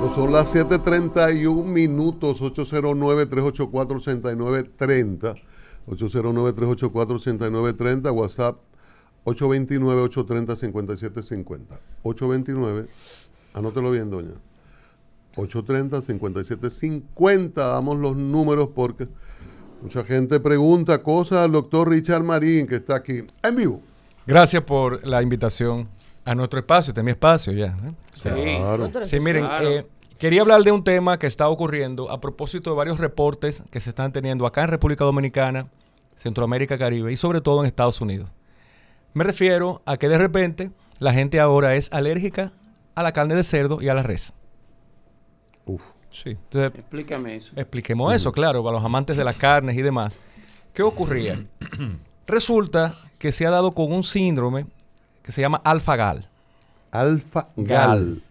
Bueno, son las 7:31 minutos, 809-384-8930, 809-384-8930, WhatsApp 829-830-5750, 829, anótelo bien, doña, 830-5750, damos los números porque mucha gente pregunta cosas al doctor Richard Marín, que está aquí en vivo. Gracias por la invitación a nuestro espacio, este es mi espacio ya. Sí, claro. Sí, miren, quería hablar de un tema que está ocurriendo a propósito de varios reportes que se están teniendo acá en República Dominicana, Centroamérica, Caribe y sobre todo en Estados Unidos. Me refiero a que de repente la gente ahora es alérgica a la carne de cerdo y a la res. Uf. Sí. Entonces, explícame eso. Expliquemos eso, claro, para los amantes de las carnes y demás. ¿Qué ocurría? Resulta que se ha dado con un síndrome que se llama alfa-gal. Alfa-gal.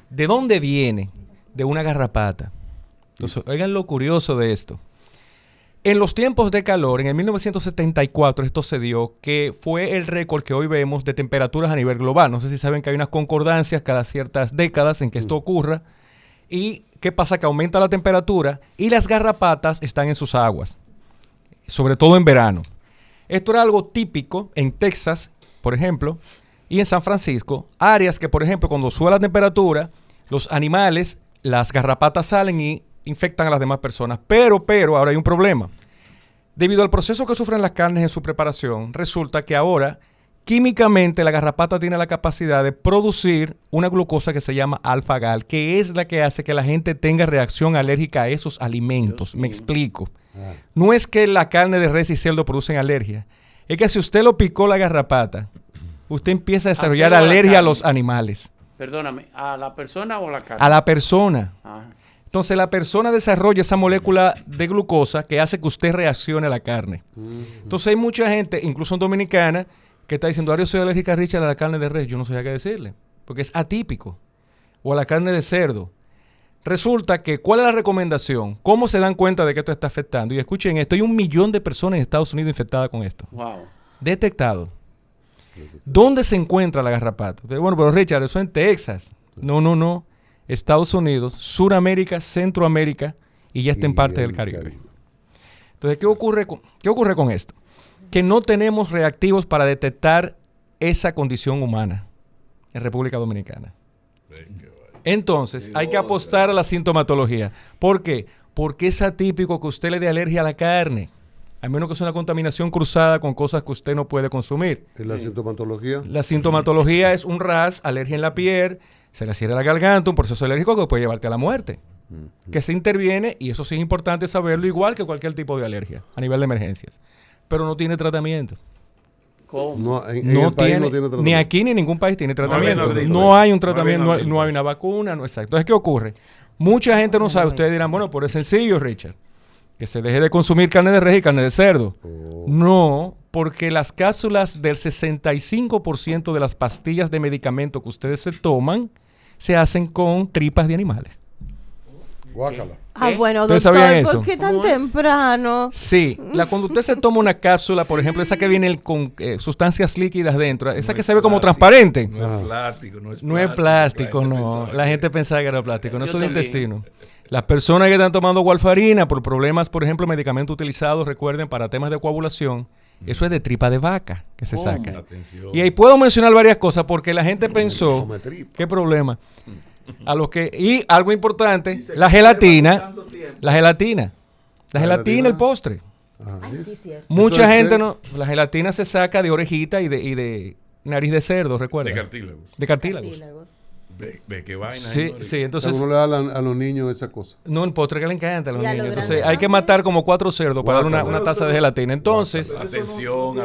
¿De dónde viene? De una garrapata. Entonces, oigan lo curioso de esto. En los tiempos de calor, en el 1974, esto se dio, que fue el récord que hoy vemos de temperaturas a nivel global. No sé si saben que hay unas concordancias cada ciertas décadas en que esto ocurra. ¿Y qué pasa? Que aumenta la temperatura y las garrapatas están en sus aguas, sobre todo en verano. Esto era algo típico en Texas, por ejemplo, y en San Francisco, áreas que, por ejemplo, cuando sube la temperatura, los animales, las garrapatas salen y infectan a las demás personas. Pero, ahora hay un problema. Debido al proceso que sufren las carnes en su preparación, resulta que ahora, químicamente, la garrapata tiene la capacidad de producir una glucosa que se llama alfa-gal, que es la que hace que la gente tenga reacción alérgica a esos alimentos. Me explico. No es que la carne de res y cerdo producen alergia. Es que si usted lo picó la garrapata, usted empieza a desarrollar alergia a los animales. Perdóname, ¿a la persona o a la carne? A la persona. Ajá. Entonces la persona desarrolla esa molécula de glucosa que hace que usted reaccione a la carne. Entonces hay mucha gente, incluso en dominicana, que está diciendo, yo soy alérgica, Richard, a la carne de res. Yo no sé qué decirle, porque es atípico. O a la carne de cerdo. Resulta que, ¿cuál es la recomendación? ¿Cómo se dan cuenta de que esto está afectando? Y escuchen esto, hay 1 millón de personas en Estados Unidos infectadas con esto. Wow. Detectado. ¿Dónde se encuentra la garrapata? Entonces, bueno, pero Richard, eso en Texas. No. Estados Unidos, Suramérica, Centroamérica y ya está en parte del Caribe. Entonces, ¿qué ocurre con esto? Que no tenemos reactivos para detectar esa condición humana en República Dominicana. Entonces, hay que apostar a la sintomatología. ¿Por qué? Porque es atípico que usted le dé alergia a la carne, a menos que sea una contaminación cruzada con cosas que usted no puede consumir. ¿Y la sintomatología? La sintomatología es un ras, alergia en la piel, se le cierra la garganta, un proceso alérgico que puede llevarte a la muerte. Que se interviene, y eso sí es importante saberlo, igual que cualquier tipo de alergia a nivel de emergencias. Pero no tiene tratamiento. ¿Cómo? No, en el país no tiene tratamiento. Ni aquí ni en ningún país tiene tratamiento. No hay un tratamiento, no hay una vacuna, no, exacto. Entonces, ¿qué ocurre? Mucha gente no sabe. Ustedes dirán, bueno, pero es sencillo, Richard, que se deje de consumir carne de res y carne de cerdo. No, porque las cápsulas del 65% de las pastillas de medicamento que ustedes se toman se hacen con tripas de animales. Guácala. Bueno, ¿Ustedes doctor, sabían eso? ¿por qué tan temprano? Sí, cuando usted se toma una cápsula, por ejemplo, esa que viene con sustancias líquidas dentro, esa que se ve como transparente. No es plástico, No es plástico, no. La gente pensaba que era plástico, no es el intestino. Las personas que están tomando warfarina por problemas, por ejemplo, medicamentos utilizados, recuerden, para temas de coagulación, eso es de tripa de vaca que se saca. Atención. Y ahí puedo mencionar varias cosas porque la gente pensó, ¿qué problema? Y algo importante, la gelatina, el postre. Ay, sí, cierto. Mucha gente no, la gelatina se saca de orejita y de nariz de cerdo, recuerda. De cartílagos. De cartílagos. Cartílagos. Ve qué vaina. Sí, entonces Uno le da a los niños esa cosa. no, el postre que le encanta a los Y a niños. los Entonces grandes hay que también. matar como 4 cerdos para dar una taza de gelatina. Entonces, Atención.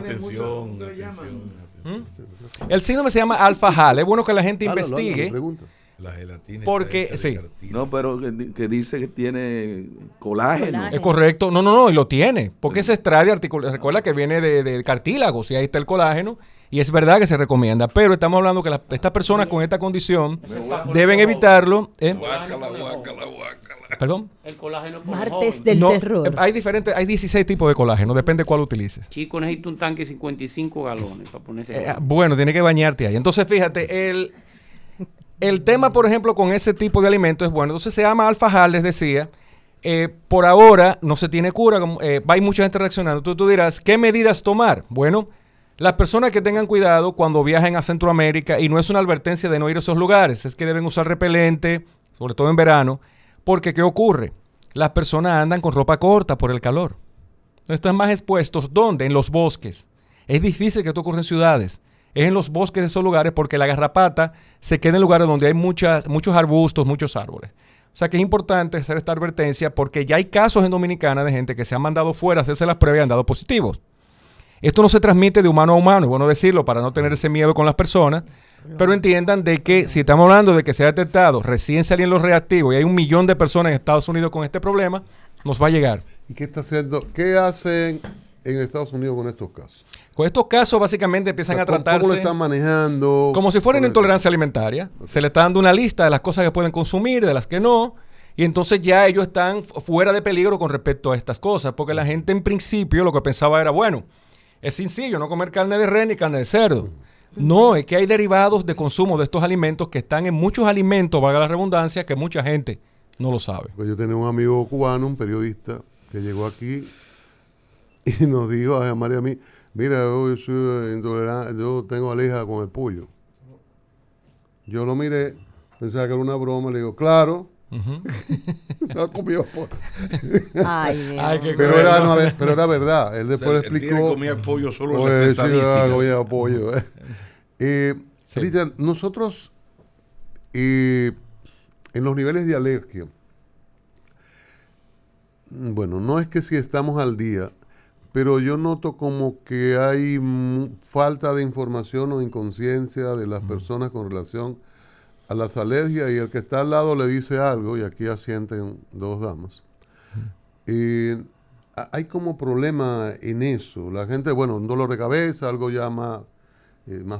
el síndrome se llama alfa-gal. Es bueno que la gente Háblalo, investigue. pregunta. La gelatina. Porque, está hecha sí. de cartílago. No, pero que dice que tiene colágeno. Es correcto. No, y lo tiene. Porque se extrae de artículos. Recuerda que viene de cartílagos y ahí está el colágeno. Y es verdad que se recomienda. Pero estamos hablando que estas personas con esta condición deben evitarlo. Guácala. ¿Perdón? El colágeno por Martes joven. del terror. Hay 16 tipos de colágeno. Depende de cuál utilices. Chico, necesito un tanque de 55 galones para ponerse. Bueno, tiene que bañarte ahí. Entonces, fíjate, El tema, por ejemplo, con ese tipo de alimentos es bueno. Entonces se llama alfajal, les decía. Por ahora no se tiene cura. Hay mucha gente reaccionando. Tú dirás, ¿qué medidas tomar? Bueno, las personas que tengan cuidado cuando viajen a Centroamérica, y no es una advertencia de no ir a esos lugares, es que deben usar repelente, sobre todo en verano, porque ¿qué ocurre? Las personas andan con ropa corta por el calor. Están más expuestos. ¿Dónde? En los bosques. Es difícil que esto ocurra en ciudades. Es en los bosques de esos lugares porque la garrapata se queda en lugares donde hay muchos arbustos, muchos árboles. O sea que es importante hacer esta advertencia porque ya hay casos en Dominicana de gente que se han mandado fuera a hacerse las pruebas y han dado positivos. Esto no se transmite de humano a humano, es bueno decirlo para no tener ese miedo con las personas, pero entiendan de que si estamos hablando de que se ha detectado, recién salían los reactivos y hay 1 millón de personas en Estados Unidos con este problema, nos va a llegar. ¿Y qué está haciendo? ¿Qué hacen en Estados Unidos con estos casos? Con estos casos básicamente empiezan a tratarse ¿Cómo lo están manejando? como si fuera una intolerancia alimentaria. Okay. Se le está dando una lista de las cosas que pueden consumir, de las que no, y entonces ya ellos están fuera de peligro con respecto a estas cosas, porque la gente en principio lo que pensaba era, bueno, es sencillo no comer carne de res ni carne de cerdo. No, es que hay derivados de consumo de estos alimentos que están en muchos alimentos, valga la redundancia, que mucha gente no lo sabe. Pues yo tenía un amigo cubano, un periodista, que llegó aquí y nos dijo a María y a mí, mira, yo soy intolerante, yo tengo alergia con el pollo. Yo lo miré, pensaba que era una broma, le digo, claro. No comió pollo. Pero era verdad. Él después le explicó. Comía pollo solo en las estadísticas. Comía pollo. Sí. Richard, nosotros en los niveles de alergia, bueno, no es que si estamos al día, pero yo noto como que hay falta de información o inconsciencia de las personas con relación a las alergias, y el que está al lado le dice algo, y aquí asienten 2 damas. Hay como problema en eso. La gente, bueno, un dolor de cabeza, algo ya más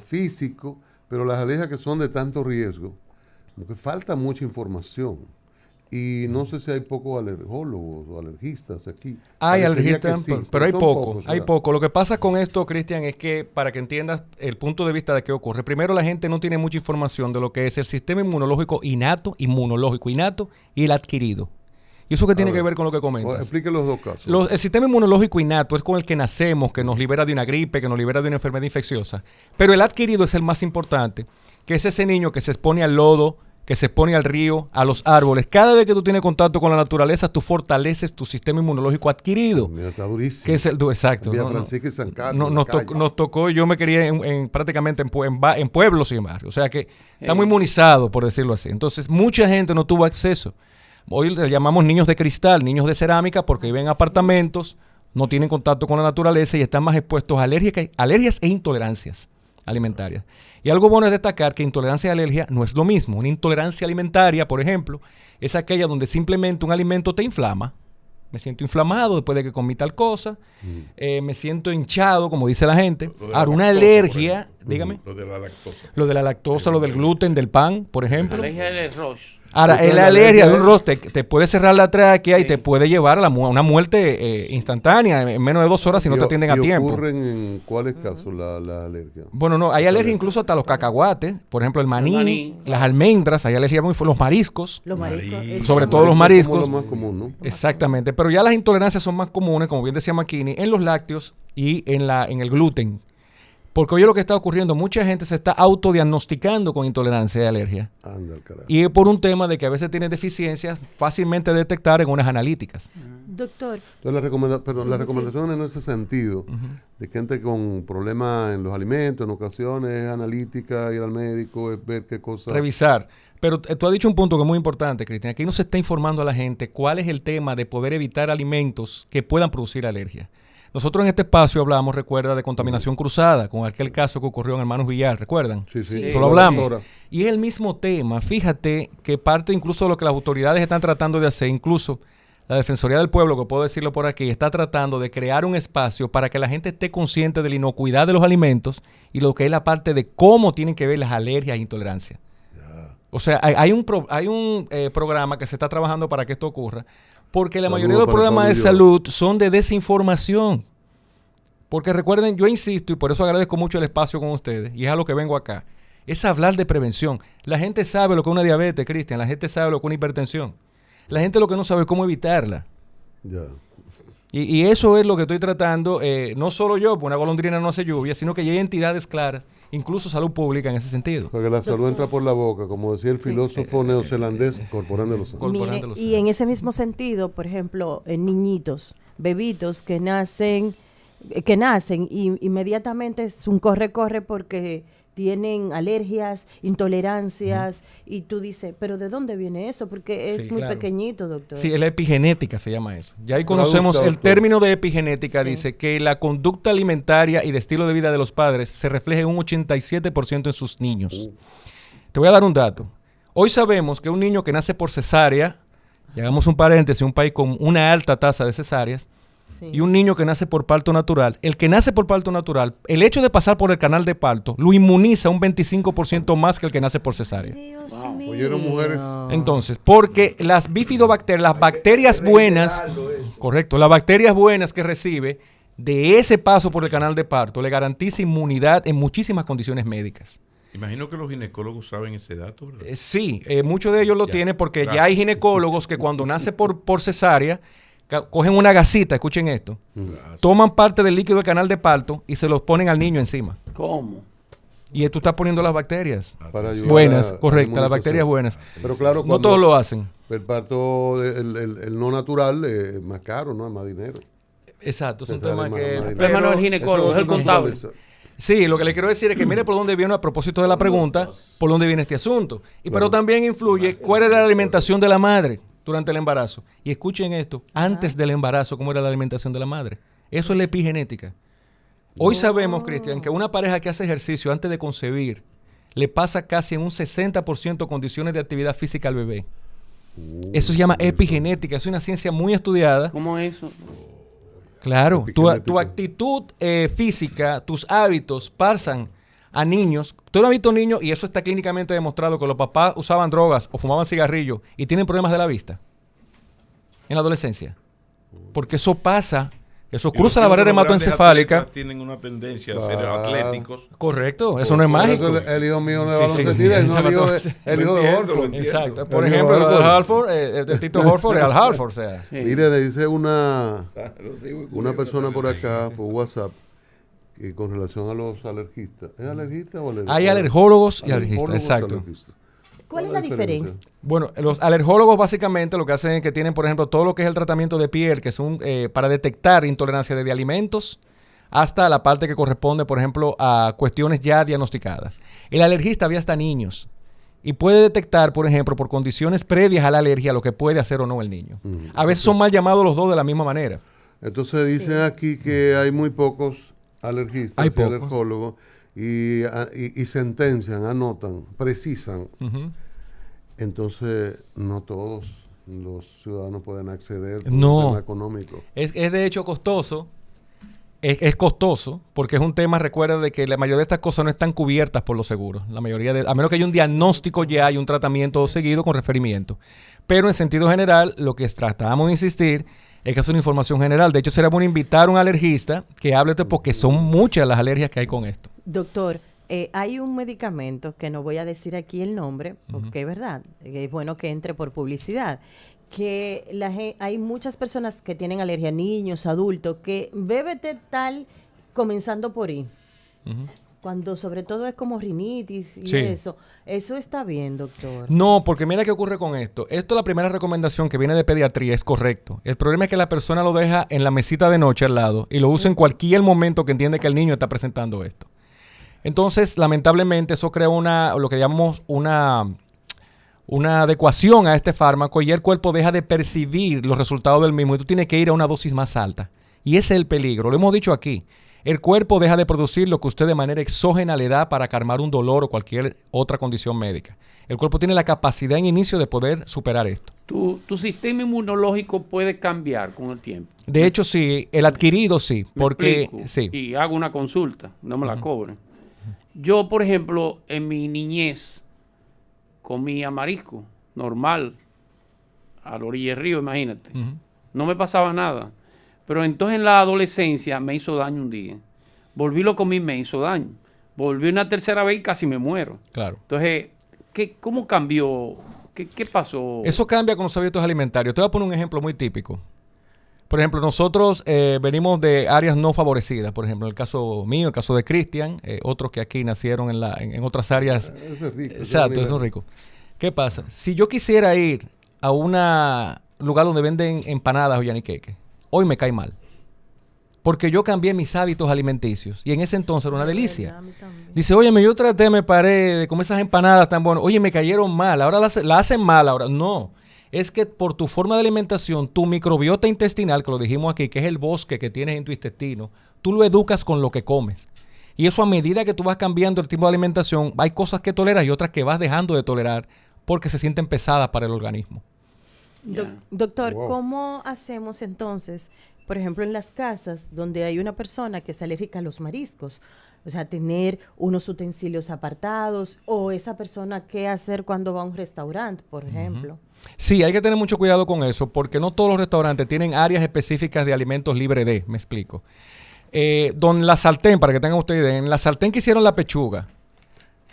físico, pero las alergias que son de tanto riesgo, como que falta mucha información. Y no sé si hay pocos alergólogos o alergistas aquí. Hay alergistas, sí, pero hay poco. Pocos, hay poco. Lo que pasa con esto, Cristian, es que para que entiendas el punto de vista de qué ocurre, primero la gente no tiene mucha información de lo que es el sistema inmunológico innato y el adquirido. ¿Y eso qué tiene que ver con lo que comentas? Explique los 2 casos. El sistema inmunológico innato es con el que nacemos, que nos libera de una gripe, que nos libera de una enfermedad infecciosa. Pero el adquirido es el más importante, que es ese niño que se expone al lodo, que se expone al río, a los árboles. Cada vez que tú tienes contacto con la naturaleza, tú fortaleces tu sistema inmunológico adquirido. Mira, está durísimo. Que es exacto. Villa Francisca y San Carlos. Nos tocó, yo me quería prácticamente en pueblos y en barrios. O sea que estamos inmunizados, por decirlo así. Entonces, mucha gente no tuvo acceso. Hoy le llamamos niños de cristal, niños de cerámica, porque viven en apartamentos, no tienen contacto con la naturaleza y están más expuestos a alergias e intolerancias alimentarias. Y algo bueno es destacar que intolerancia y alergia no es lo mismo. Una intolerancia alimentaria, por ejemplo, es aquella donde simplemente un alimento te inflama. Me siento inflamado después de que comí tal cosa. Me siento hinchado, como dice la gente. Ahora, una alergia, dígame. Lo de la lactosa. Lo de la lactosa, lo del gluten, del pan, por ejemplo. Alergia del arroz. Ahora, la alergia de un roste te puede cerrar la tráquea y te puede llevar a una muerte instantánea en menos de 2 horas si no te atienden a tiempo. ¿Ocurren en cuáles casos la alergia? Bueno, no, hay alergia incluso hasta los cacahuates, por ejemplo, el maní, las almendras, hay alergia muy fuerte, los mariscos. Los mariscos. Sobre todo los mariscos. Es lo más común, ¿no? Exactamente, pero ya las intolerancias son más comunes, como bien decía McKinney, en los lácteos y en el gluten. Porque hoy lo que está ocurriendo, mucha gente se está autodiagnosticando con intolerancia y alergia. Anda al carajo. Y es por un tema de que a veces tienen deficiencias fácilmente detectar en unas analíticas. Doctor. Entonces, la recomendación en ese sentido, de gente con problemas en los alimentos, en ocasiones, es analítica, ir al médico, es ver qué cosa. Revisar. Pero tú has dicho un punto que es muy importante, Cristian. Aquí no se está informando a la gente cuál es el tema de poder evitar alimentos que puedan producir alergia. Nosotros en este espacio hablamos, recuerda, de contaminación cruzada, con aquel caso que ocurrió en Hermanos Villar, ¿recuerdan? Sí. Eso lo hablamos. Y es el mismo tema. Fíjate que parte incluso de lo que las autoridades están tratando de hacer, incluso la Defensoría del Pueblo, que puedo decirlo por aquí, está tratando de crear un espacio para que la gente esté consciente de la inocuidad de los alimentos y lo que es la parte de cómo tienen que ver las alergias e intolerancias. O sea, hay un programa que se está trabajando para que esto ocurra, porque la mayoría de los programas de salud son de desinformación. Porque recuerden, yo insisto, y por eso agradezco mucho el espacio con ustedes, y es a lo que vengo acá. es hablar de prevención. La gente sabe lo que es una diabetes, Cristian, la gente sabe lo que es una hipertensión. La gente lo que no sabe es cómo evitarla. Ya. Y eso es lo que estoy tratando, no solo yo, porque una golondrina no hace lluvia, sino que ya hay entidades claras, incluso salud pública en ese sentido. Porque la salud entra por la boca, como decía el filósofo neozelandés, Corporán de los Santos. Corporán de los Y en ese mismo sentido, por ejemplo, en niñitos, bebitos que nacen y inmediatamente es un corre porque tienen alergias, intolerancias, y tú dices, ¿pero de dónde viene eso? Porque es Sí, muy claro. pequeñito, doctor. Sí, es la epigenética se llama eso. Ya ahí conocemos Traduzca, el doctor. término de epigenética, Sí. dice que la conducta alimentaria y de estilo de vida de los padres se refleja en un 87% en sus niños. Te voy a dar un dato. Hoy sabemos que un niño que nace por cesárea, y hagamos un paréntesis, un país con una alta tasa de cesáreas, Sí. y un niño que nace por parto natural, el que nace por parto natural, el hecho de pasar por el canal de parto lo inmuniza un 25% más que el que nace por cesárea. Dios Wow. mío. ¿Oyeron, mujeres? Entonces, porque las bifidobacterias, las bacterias buenas, correcto, las bacterias buenas que recibe de ese paso por el canal de parto le garantiza inmunidad en muchísimas condiciones médicas. Imagino que los ginecólogos saben ese dato, ¿verdad? Sí, muchos de ellos lo Ya, tienen porque ya gracias. hay ginecólogos que cuando nace por cesárea, cogen una gasita, escuchen esto, Gracias. toman parte del líquido del canal de parto y se los ponen al niño encima. ¿Cómo? Y tú estás poniendo las bacterias Para ayudar buenas, a la correcto, las inmunización. bacterias buenas. Pero claro, No cuando todos lo hacen. el parto, el no natural es más caro, ¿no? Es más dinero. Exacto, es un Te sale tema más- que... más dinero. El problema no es el ginecólogo, Eso es el otra contable. naturaleza. Sí, lo que le quiero decir es que mire por dónde viene, a propósito de la pregunta, por dónde viene este asunto. Pero también influye cuál era la alimentación de la madre durante el embarazo. Y escuchen esto, antes del embarazo, ¿cómo era la alimentación de la madre? Eso es la epigenética. Hoy sabemos, Cristian, que una pareja que hace ejercicio antes de concebir le pasa casi en un 60% condiciones de actividad física al bebé. Eso se llama epigenética, es una ciencia muy estudiada. ¿Cómo es eso? Claro, Epigenética. tu actitud física, tus hábitos pasan a niños. Tú no has visto niños, y eso está clínicamente demostrado, que los papás usaban drogas o fumaban cigarrillos y tienen problemas de la vista en la adolescencia. Porque eso pasa, eso cruza la barrera hematoencefálica. Tienen una tendencia a ser Claro. atléticos. Correcto, eso no es Por mágico. eso el hijo mío no es Sí, sí. baloncestista, no el hijo de Lo entiendo, Horford. Exacto. Por El ejemplo, hijo de el Horford. Halford, el Tito Horford es Al Halford, o sea. Sí. Mire, le dice una Una una persona por acá, por WhatsApp, que con relación a los alergistas. ¿Es alergista o alergista? Hay alergólogos y alergistas, Alergólogos, exacto. alergistas. ¿Cuál es la diferencia? Bueno, los alergólogos básicamente lo que hacen es que tienen, por ejemplo, todo lo que es el tratamiento de piel, que es para detectar intolerancia de alimentos, hasta la parte que corresponde, por ejemplo, a cuestiones ya diagnosticadas. El alergista ve hasta niños y puede detectar, por ejemplo, por condiciones previas a la alergia, lo que puede hacer o no el niño. A veces son mal llamados los dos de la misma manera. Entonces dicen aquí que hay muy pocos alergistas Hay y pocos. alergólogos y sentencian, anotan, precisan. Ujú. Entonces no todos los ciudadanos pueden acceder por No. un tema económico. Es de hecho costoso. Es costoso porque es un tema, recuerda, de que la mayoría de estas cosas no están cubiertas por los seguros. La mayoría a menos que haya un diagnóstico ya hay un tratamiento seguido con referimiento. Pero en sentido general, lo que tratamos de insistir es que es una información general. De hecho, sería bueno invitar a un alergista que hable porque son muchas las alergias que hay con esto. Doctor, hay un medicamento que no voy a decir aquí el nombre, porque es verdad, es bueno que entre por publicidad, que hay muchas personas que tienen alergia, niños, adultos, que bébete tal comenzando por I. Ujú. Cuando sobre todo es como rinitis y Sí. eso está bien, doctor. No, porque mira qué ocurre con esto. Esto, la primera recomendación que viene de pediatría, es correcto. El problema es que la persona lo deja en la mesita de noche al lado y lo usa en cualquier momento que entiende que el niño está presentando esto. Entonces, lamentablemente, eso crea lo que llamamos una adecuación a este fármaco y ya el cuerpo deja de percibir los resultados del mismo y tú tienes que ir a una dosis más alta. Y ese es el peligro. Lo hemos dicho aquí. El cuerpo deja de producir lo que usted de manera exógena le da para calmar un dolor o cualquier otra condición médica. El cuerpo tiene la capacidad en inicio de poder superar esto. Tu sistema inmunológico puede cambiar con el tiempo. De hecho, sí, el adquirido sí, Me porque explico. sí. Y hago una consulta, no me la cobren. Yo, por ejemplo, en mi niñez comía marisco, normal, a la orilla del río, imagínate. Ujú. No me pasaba nada. Pero entonces en la adolescencia me hizo daño un día. Volví lo comí, me hizo daño. Volví una tercera vez y casi me muero. Claro. Entonces, ¿cómo cambió? ¿Qué pasó? Eso cambia con los hábitos alimentarios. Te voy a poner un ejemplo muy típico. Por ejemplo, nosotros venimos de áreas no favorecidas. Por ejemplo, en el caso mío, el caso de Cristian, otros que aquí nacieron en otras áreas. Eso es rico. Exacto, eso es rico. ¿Qué pasa? Si yo quisiera ir a un lugar donde venden empanadas o yaniqueque, hoy me cae mal. Porque yo cambié mis hábitos alimenticios. Y en ese entonces era una delicia. Dice, óyeme, yo traté, me paré de comer esas empanadas tan buenas. Oye, me cayeron mal. Ahora la hacen mal ahora. No. Es que por tu forma de alimentación, tu microbiota intestinal, que lo dijimos aquí, que es el bosque que tienes en tu intestino, tú lo educas con lo que comes. Y eso a medida que tú vas cambiando el tipo de alimentación, hay cosas que toleras y otras que vas dejando de tolerar porque se sienten pesadas para el organismo. Doctor, Wow. ¿cómo hacemos entonces, por ejemplo, en las casas donde hay una persona que es alérgica a los mariscos? O sea, tener unos utensilios apartados o esa persona qué hacer cuando va a un restaurante, por ejemplo. Sí, hay que tener mucho cuidado con eso porque no todos los restaurantes tienen áreas específicas de alimentos libre de, me explico. Don la sartén, para que tengan ustedes idea, en la sartén que hicieron la pechuga,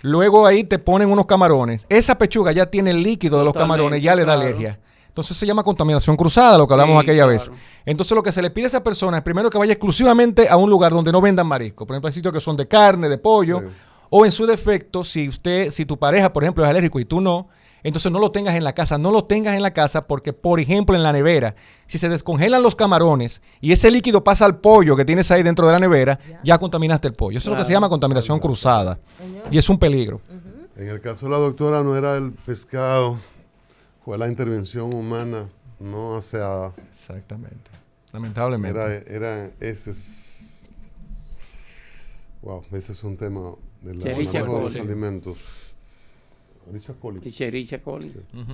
luego ahí te ponen unos camarones. Esa pechuga ya tiene el líquido de los Totalmente, camarones, ya le da claro. alergia. Entonces se llama contaminación cruzada, lo que hablamos Sí, aquella claro. vez. Entonces lo que se le pide a esa persona es primero que vaya exclusivamente a un lugar donde no vendan marisco. Por ejemplo, hay sitios que son de carne, de pollo, Sí. o en su defecto, si tu pareja, por ejemplo, es alérgico y tú no, entonces no lo tengas en la casa. No lo tengas en la casa porque, por ejemplo, en la nevera, si se descongelan los camarones y ese líquido pasa al pollo que tienes ahí dentro de la nevera, ya contaminaste el pollo. Eso es lo que se Claro. llama contaminación cruzada. Y es un peligro. En el caso de la doctora no era el pescado, fue la intervención humana no aseada. Exactamente. Lamentablemente. Ese es... Wow, ese es un tema del Escherichia manejo de los coli. alimentos. Escherichia coli. Escherichia coli. Ujú.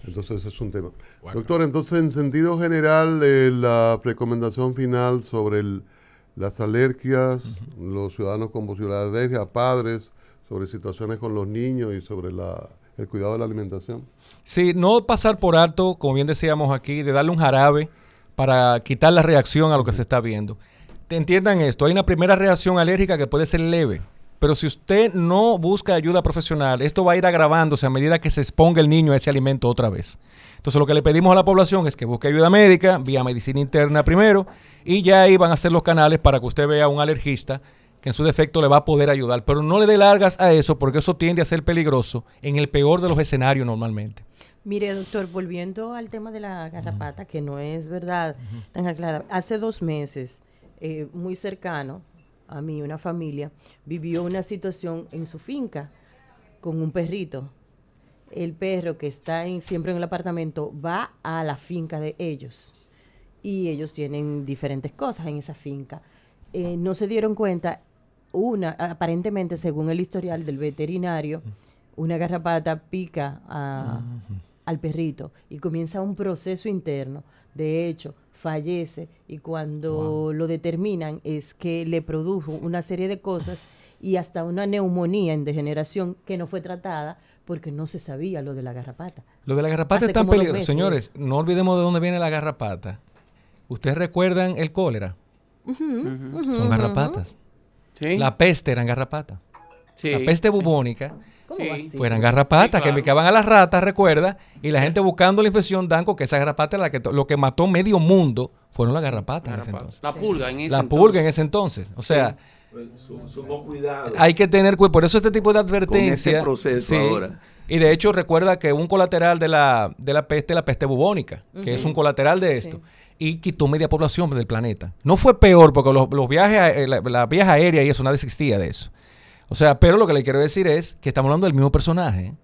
Entonces ese es un tema. Doctor, entonces en sentido general, la recomendación final sobre las alergias, los ciudadanos con posibilidad de alergia, padres, sobre situaciones con los niños y sobre el cuidado de la alimentación. Sí, no pasar por alto, como bien decíamos aquí, de darle un jarabe para quitar la reacción a lo que se está viendo. Entiendan esto, hay una primera reacción alérgica que puede ser leve, pero si usted no busca ayuda profesional, esto va a ir agravándose a medida que se exponga el niño a ese alimento otra vez. Entonces lo que le pedimos a la población es que busque ayuda médica, vía medicina interna primero, y ya ahí van a ser los canales para que usted vea a un alergista que en su defecto le va a poder ayudar, pero no le dé largas a eso porque eso tiende a ser peligroso en el peor de los escenarios normalmente. Mire, doctor, volviendo al tema de la garrapata, que no es verdad tan aclarada. Hace 2 meses, muy cercano a mí, una familia, vivió una situación en su finca con un perrito. El perro que está siempre en el apartamento va a la finca de ellos y ellos tienen diferentes cosas en esa finca. No se dieron cuenta, aparentemente, según el historial del veterinario, una garrapata pica al perrito y comienza un proceso interno. De hecho, fallece y cuando lo determinan es que le produjo una serie de cosas y hasta una neumonía en degeneración que no fue tratada porque no se sabía lo de la garrapata. Lo de la garrapata Hace es tan como 2 peligroso. meses. Señores, no olvidemos de dónde viene la garrapata. ¿Ustedes recuerdan el cólera? Son garrapatas. ¿Sí? La peste eran garrapatas. Sí. La peste bubónica ¿Cómo Sí. va así? fueran garrapatas Sí, claro. que picaban a las ratas, recuerda, y la gente buscando la infección dan con que esa garrapata lo que mató medio mundo fueron las garrapatas en ese Garrapata. entonces. La pulga en ese La entonces. pulga en ese entonces. O sea, Sumo cuidado. hay que tener cuidado. Por eso este tipo de advertencia. Con ese proceso ahora. Y de hecho, recuerda que un colateral de la peste bubónica, que es un colateral de esto, y quitó media población del planeta. No fue peor porque los viajes, la vías aéreas y eso, nada existía de eso. O sea, pero lo que le quiero decir es que estamos hablando del mismo personaje, ¿eh?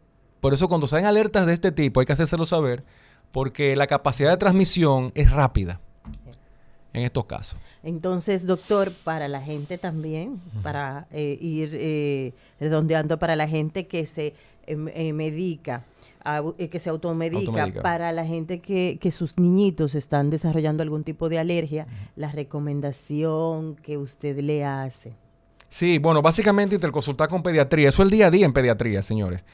Por eso cuando salen alertas de este tipo hay que hacérselo saber, porque la capacidad de transmisión es rápida en estos casos. Entonces, doctor, para la gente también, para ir redondeando, para la gente que se medica, que se automedica, Automedica. para la gente que sus niñitos están desarrollando algún tipo de alergia, la recomendación que usted le hace. Sí, bueno, básicamente interconsultar con pediatría. Eso es el día a día en pediatría, señores.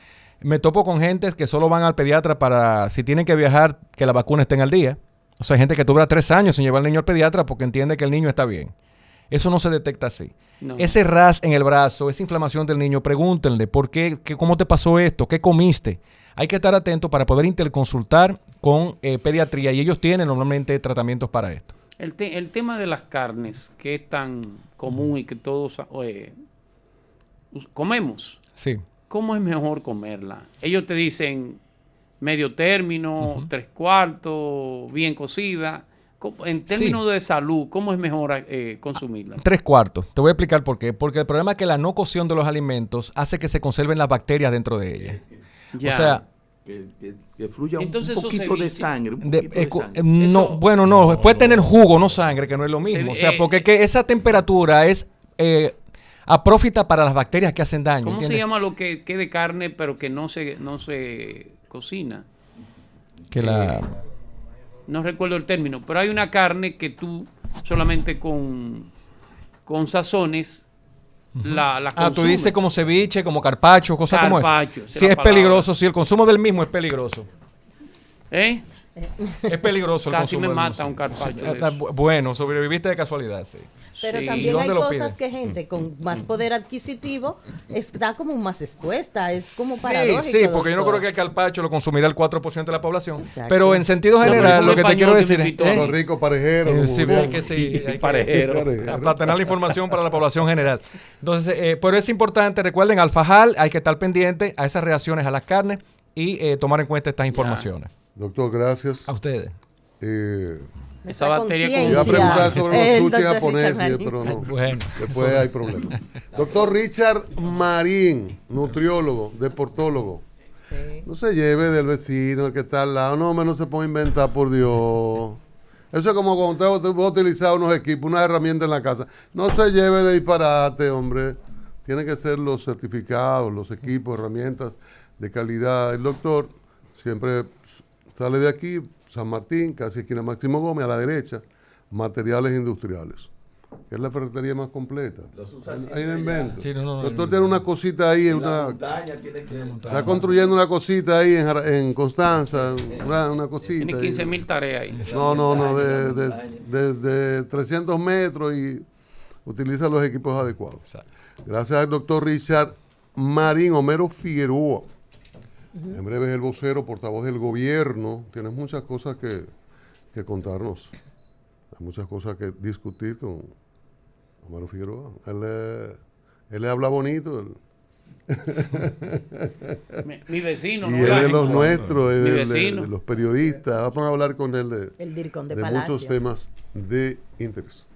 Me topo con gentes que solo van al pediatra para, si tienen que viajar, que la vacuna estén al día. O sea, hay gente que dura 3 años sin llevar al niño al pediatra porque entiende que el niño está bien. Eso no se detecta así. No. Ese ras en el brazo, esa inflamación del niño, pregúntenle, ¿por qué? ¿Cómo te pasó esto? ¿Qué comiste? Hay que estar atento para poder interconsultar con pediatría y ellos tienen normalmente tratamientos para esto. El tema de las carnes, que es tan común y que todos comemos, Sí. ¿cómo es mejor comerla? Ellos te dicen medio término, 3/4, bien cocida. En términos de salud, ¿cómo es mejor consumirla? 3/4. Te voy a explicar por qué. Porque el problema es que la no cocción de los alimentos hace que se conserven las bacterias dentro de ellas. Ya. O sea, Que fluya Entonces, un eso poquito de se- sangre. no, Eso- bueno, no, puede tener jugo, no sangre, que no es lo mismo. O sea, porque es que esa temperatura es aprófita para las bacterias que hacen daño. ¿Cómo se ¿entiendes? llama lo que quede carne pero que no se cocina? Que la... No recuerdo el término, pero hay una carne que tú solamente con sazones la tú consumes. dices como ceviche, como carpaccio, cosas como Carpaccio, esa. esa Sí, es es la palabra. peligroso. Sí, el consumo del mismo es peligroso. ¿Eh? Es peligroso el Casi consumo me del mata mismo, un carpaccio de Ah, eso. Bueno, sobreviviste de casualidad, sí. Pero Sí. ¿Y también dónde hay lo cosas piden? que gente con más poder adquisitivo está como más expuesta, es como Sí, paradójico. sí, porque yo no doctor. creo que el carpaccio lo consumirá el 4% de la población. Exacto. Pero en sentido No, pero general, fue lo un que te español quiero que decir me es... invitó. Puerto Rico parejero. como Sí, bien. hay que sí, hay que- Parejero. para tener la información para la población general. Entonces, pero es importante, recuerden, alfajal, hay que estar pendiente a esas reacciones a las carnes y tomar en cuenta estas informaciones. Doctor, gracias. A ustedes. Esa Nuestra bacteria conciencia. Iba a preguntar sobre El los sushi doctor japoneses, Richard Marín. pero no. Bueno, Después hay problemas. Doctor Richard Marín, nutriólogo, deportólogo. Sí. No se lleve del vecino, el que está al lado. No, hombre, no se puede inventar, por Dios. Eso es como cuando usted va a utilizar unos equipos, unas herramientas en la casa. No se lleve de disparate, hombre. Tienen que ser los certificados, los equipos, herramientas de calidad. El doctor siempre sale de aquí, San Martín, casi esquina Máximo Gómez, a la derecha, materiales industriales. Es la ferretería más completa. Hay un invento. Sí, no, El doctor tiene una cosita ahí, está construyendo una cosita ahí en Constanza, una cosita. Tiene ahí. 15,000 tareas ahí. No, de 300 metros y utiliza los equipos adecuados. Exacto. Gracias al doctor Richard Marín, Homero Figueroa. En breve es el vocero, portavoz del gobierno. Tienes muchas cosas que contarnos. Hay muchas cosas que discutir con Homero Figueroa. Él le habla bonito. Mi vecino, Y ¿no? él es de los ¿verdad? nuestros, es Mi de vecino. los periodistas. Vamos a hablar con él El DIRCON de de Palacio. muchos temas de interés.